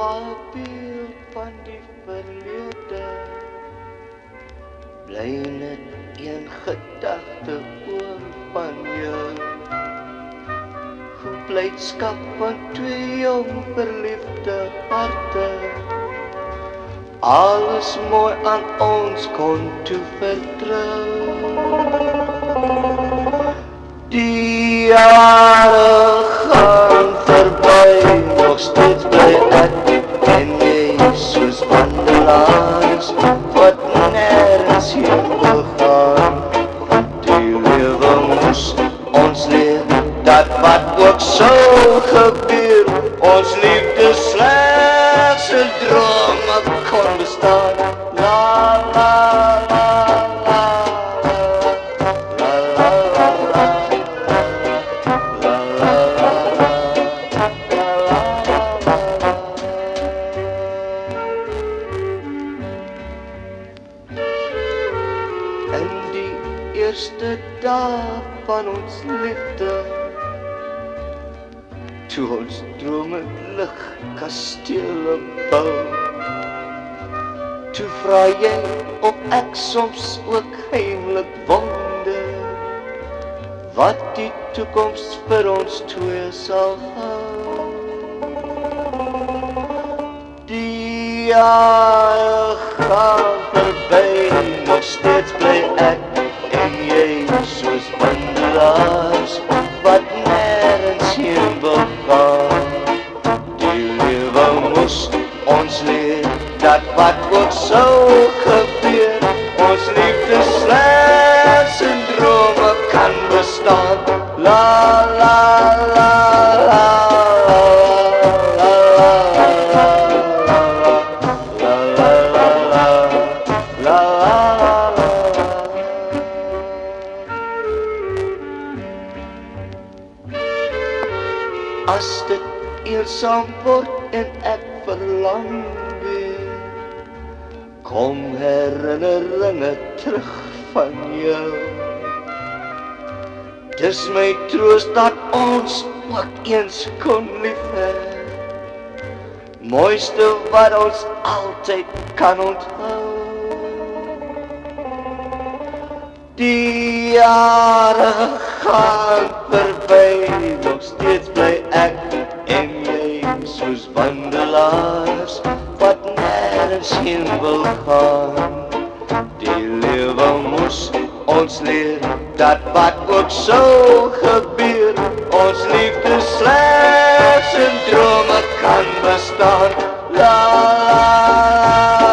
afbeeld van die verlede, bly net een gedagte oor van jou. Hoe blydskap van twee jong verliefde harte, alles mooi aan ons kon toe vertrou. Die jare gaan verby, nog steeds bly ek en jy soos wandelaars wat nergens heen wil gaan. Die lewe moes ons leer dat wat ook sou gebeur, ons liefde slegs 'n drome kon bestaan. La la la la la la la la. In die eerste dag van ons liefde, toe ons drome lig kastele bou, toe vra jy of ek soms ook heimlik wonder wat die toekoms vir ons twee sal hou. Die jare gaan verby, nog steeds bly ek en jy soos wandelaars wat nergens heen wil gaan. Die lewe moes ons leer dat wat ook sou gebeur, ons liefde slegs in drome kan bestaan. La la la la la la la. As dit eensaam word en ek verlang weer, kom herinneringe terug van jou. Dis my troost dat ons ook eens kon lief hê, mooiste wat ons altyd kan onthou. Die jare gaan verby, nog steeds bly ek en jy soos wandelaars wat nergens heen wil gaan. Die lewe moes ons leer dat wat ook sou gebeur, ons liefde slegs in drome kan bestaan. La la la.